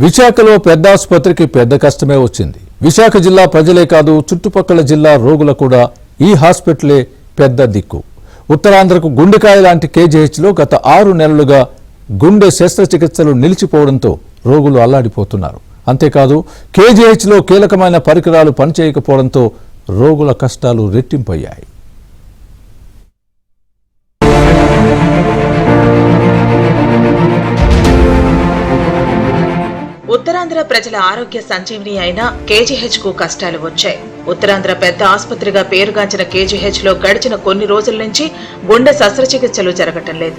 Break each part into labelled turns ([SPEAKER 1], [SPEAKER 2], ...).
[SPEAKER 1] విశాఖలో పెద్ద ఆసుపత్రికి పెద్ద కష్టమే వచ్చింది. విశాఖ జిల్లా ప్రజలే కాదు, చుట్టుపక్కల జిల్లా రోగులు కూడా ఈ హాస్పిటలే పెద్ద దిక్కు. ఉత్తరాంధ్రకు గుండెకాయ లాంటి కేజీహెచ్లో గత 6 నెలలుగా గుండె శస్త్రచికిత్సలు నిలిచిపోవడంతో రోగులు అల్లాడిపోతున్నారు. అంతేకాదు, కేజీహెచ్లో కీలకమైన పరికరాలు పనిచేయకపోవడంతో రోగుల కష్టాలు రెట్టింపయ్యాయి.
[SPEAKER 2] ఉత్తరాంధ్ర ప్రజల ఆరోగ్య సంజీవిని అయిన కేజీహెచ్ కు కష్టాలు వచ్చాయి. ఉత్తరాంధ్ర పెద్ద ఆసుపత్రిగా పేరుగాంచిన కేజీహెచ్ లో గడిచిన కొన్ని రోజుల నుంచి గుండె శస్త్రచికిత్సలు జరగటం లేదు.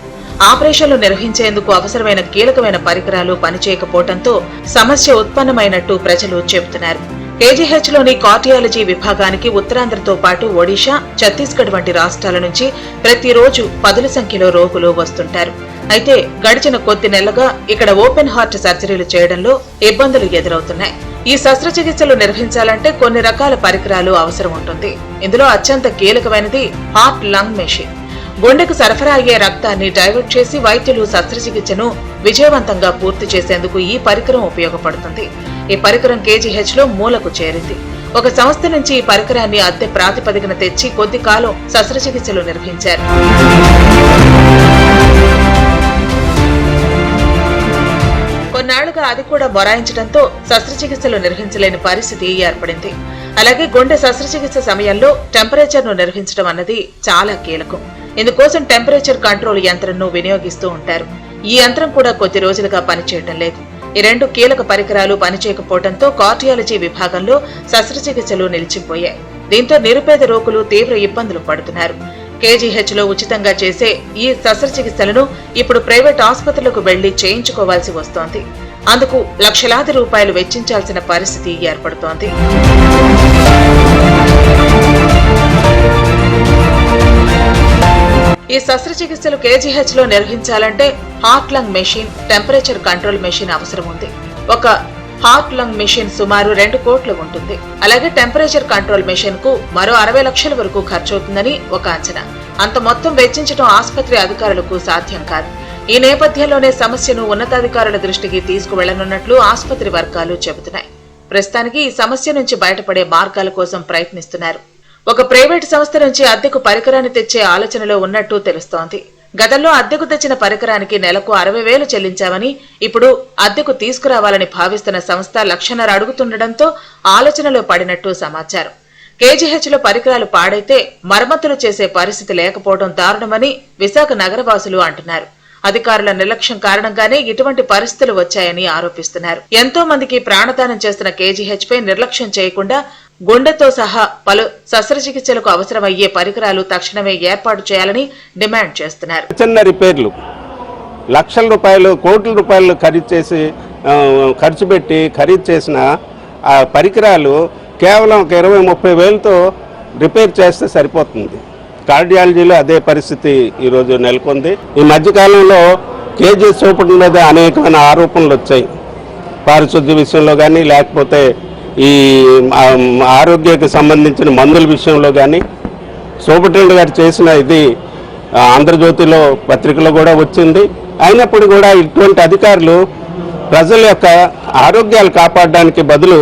[SPEAKER 2] ఆపరేషన్లు నిర్వహించేందుకు అవసరమైన కీలకమైన పరికరాలు పనిచేయకపోవడంతో సమస్య ఉత్పన్నమైనట్టు ప్రజలు చెబుతున్నారు. కేజీహెచ్ లోని కార్డియాలజీ విభాగానికి ఉత్తరాంధ్రతో పాటు ఒడిషా, ఛత్తీస్గఢ్ వంటి రాష్ట్రాల నుంచి ప్రతిరోజు పదుల సంఖ్యలో రోగులు వస్తుంటారు. అయితే గడిచిన కొద్ది నెలలుగా ఇక్కడ ఓపెన్ హార్ట్ సర్జరీలు చేయడంలో ఇబ్బందులు ఎదురవుతున్నాయి. ఈ శస్త్రచికిత్సలు నిర్వహించాలంటే కొన్ని రకాల పరికరాలు అవసరం ఉంటుంది. ఇందులో అత్యంత కీలకమైనది హార్ట్ లంగ్ మెషిన్. గుండెకు సరఫరా అయ్యే రక్తాన్ని డైవర్ట్ చేసి వైద్యులు శస్త్రచికిత్సను విజయవంతంగా పూర్తి చేసేందుకు ఈ పరికరం ఉపయోగపడుతుంది. ఈ పరికరం కేజీహెచ్ లో మూలకు చేరింది. ఒక సంస్థ నుంచి ఈ పరికరాన్ని అద్దె ప్రాతిపదికన తెచ్చి కొద్ది కాలం శస్త్రచికిత్సలు నిర్వహించారు. కొన్నాళ్లుగా అది కూడా మొరాయించడంతో శస్త్రచికిత్సలు నిర్వహించలేని పరిస్థితి ఏర్పడింది. అలాగే గుండె శస్త్రచికిత్స సమయంలో టెంపరేచర్ ను నిర్వహించడం అన్నది చాలా కీలకం. ఇందుకోసం టెంపరేచర్ కంట్రోల్ యంత్రంను వినియోగిస్తూ ఉంటారు. ఈ యంత్రం కూడా కొద్ది రోజులుగా పనిచేయటం లేదు. ఈ 2 కీలక పరికరాలు పనిచేయకపోవడంతో కార్డియాలజీ విభాగంలో శస్త్రచికిత్సలు నిలిచిపోయాయి. దీంతో నిరుపేద రోగులు తీవ్ర ఇబ్బందులు పడుతున్నారు. కేజీహెచ్ లో ఉచితంగా చేసే ఈ శస్త్రచికిత్సలను ఇప్పుడు ప్రైవేట్ ఆసుపత్రులకు వెళ్లి చేయించుకోవాల్సి వస్తోంది. అందుకు లక్షలాది రూపాయలు వెచ్చించాల్సిన పరిస్థితి ఏర్పడుతోంది. ఈ శస్త్రచికిత్సలు కేజీహెచ్ లో నిర్వహించాలంటే heart lung machine, temperature control machine అవసరం ఉంది. ఒక హార్ట్ లంగ్ మెషిన్ సుమారు 2 కోట్లు ఉంటుంది. అలాగే టెంపరేచర్ కంట్రోల్ మెషిన్ కు మరో 60 లక్షల వరకు ఖర్చవుతుందని ఒక అంచనా. అంత మొత్తం వెచ్చించడం ఆసుపత్రి అధికారులకు సాధ్యం కాదు. ఈ నేపథ్యంలోనే సమస్యను ఉన్నతాధికారుల దృష్టికి తీసుకువెళ్లనున్నట్లు ఆసుపత్రి వర్గాలు చెబుతున్నాయి. ప్రస్తుతానికి ఈ సమస్య నుంచి బయటపడే మార్గాల కోసం ప్రయత్నిస్తున్నారు. ఒక ప్రైవేటు సంస్థ నుంచి అద్దెకు పరికరాన్ని తెచ్చే ఆలోచనలో ఉన్నట్టు తెలుస్తోంది. గతంలో అద్దెకు తెచ్చిన పరికరానికి నెలకు 60,000 చెల్లించామని, ఇప్పుడు అద్దెకు తీసుకురావాలని భావిస్తున్న సంస్థ 1,50,000 అడుగుతుండటంతో ఆలోచనలో పడినట్టు సమాచారం. కేజీహెచ్ లో పరికరాలు పాడైతే మరమ్మతులు చేసే పరిస్థితి లేకపోవడం దారుణమని విశాఖ నగరవాసులు అంటున్నారు. అధికారుల నిర్లక్ష్యం కారణంగానే ఇటువంటి పరిస్థితులు వచ్చాయని ఆరోపిస్తున్నారు. ఎంతో మందికి ప్రాణదానం చేస్తున్న కేజీహెచ్ పై నిర్లక్ష్యం చేయకుండా గుండెతో సహా పలు శస్త్రచికిత్సలకు అవసరమయ్యే పరికరాలు తక్షణమే ఏర్పాటు చేయాలని డిమాండ్ చేస్తున్నారు.
[SPEAKER 3] చిన్న రిపేర్లు లక్షల రూపాయలు, కోట్ల రూపాయలు ఖర్చు పెట్టి ఖరీదు చేసిన ఆ పరికరాలు కేవలం 20-30 వేలతో రిపేర్ చేస్తే సరిపోతుంది. కార్డియాలజీలో అదే పరిస్థితి ఈరోజు నెలకొంది. ఈ మధ్యకాలంలో కేజీహెచ్ సూపరింటెండెంట్ మీద అనేకమైన ఆరోపణలు వచ్చాయి. పారిశుద్ధ్య విషయంలో కానీ, లేకపోతే ఈ ఆరోగ్యకు సంబంధించిన మందుల విషయంలో కానీ సూపరింటెండెంట్ గారు చేసిన ఇది ఆంధ్రజ్యోతిలో పత్రికలో కూడా వచ్చింది. అయినప్పుడు కూడా ఇటువంటి అధికారులు ప్రజల యొక్క ఆరోగ్యాలు కాపాడడానికి బదులు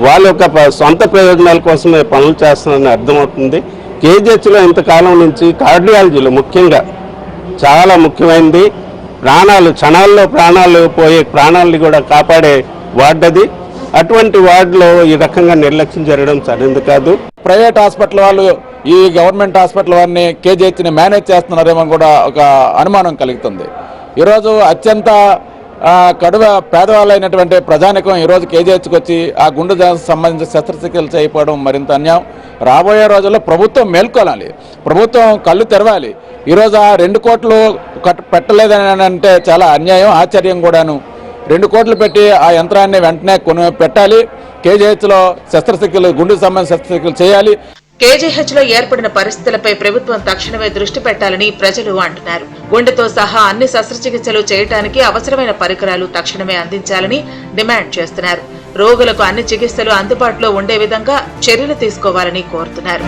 [SPEAKER 3] వాళ్ళ యొక్క సొంత ప్రయోజనాల కోసమే పనులు చేస్తున్నారని అర్థమవుతుంది. కేజీహెచ్లో ఇంతకాలం నుంచి కార్డియాలజీలో ముఖ్యంగా చాలా ముఖ్యమైనది. క్షణాల్లో ప్రాణాలు పోయే ప్రాణాలని కూడా కాపాడే వార్డది. అటువంటి వార్డులో ఈ రకంగా నిర్లక్ష్యం జరగడం సరైనది కాదు.
[SPEAKER 4] ప్రైవేట్ హాస్పిటల్ వాళ్ళు ఈ గవర్నమెంట్ హాస్పిటల్ వారిని కేజీహెచ్ని మేనేజ్ చేస్తున్నారేమో కూడా ఒక అనుమానం కలుగుతుంది. ఈరోజు అత్యంత కడువ పేదవాళ్ళైనటువంటి ప్రజానికం ఈరోజు కేజీహెచ్కి వచ్చి ఆ గుండె సంబంధించిన శస్త్రచికిత్స చేయకపోవడం మరింత అన్యాయం. రాబోయే రోజుల్లో ప్రభుత్వం మేల్కొనాలి, ప్రభుత్వం కళ్ళు తెరవాలి. ఈరోజు ఆ 2 కోట్లు పెట్టలేదని అంటే చాలా అన్యాయం, ఆశ్చర్యం కూడాను. 2 కోట్లు పెట్టి ఆ యంత్రాన్ని వెంటనే పెట్టాలి. కేజీహెచ్లో శస్త్రచికిత్సలు, గుండెకు సంబంధించిన శస్త్రచికిత్సలు చేయాలి.
[SPEAKER 2] కేజీహెచ్ లో ఏర్పడిన పరిస్థితులపై ప్రభుత్వం తక్షణమే దృష్టి పెట్టాలని ప్రజలు అంటున్నారు. గుండెతో సహా అన్ని శస్త్రచికిత్సలు చేయడానికి అవసరమైన పరికరాలు తక్షణమే అందించాలని డిమాండ్ చేస్తున్నారు. రోగులకు అన్ని చికిత్సలు అందుబాటులో ఉండే విధంగా చర్యలు తీసుకోవాలని కోరుతున్నారు.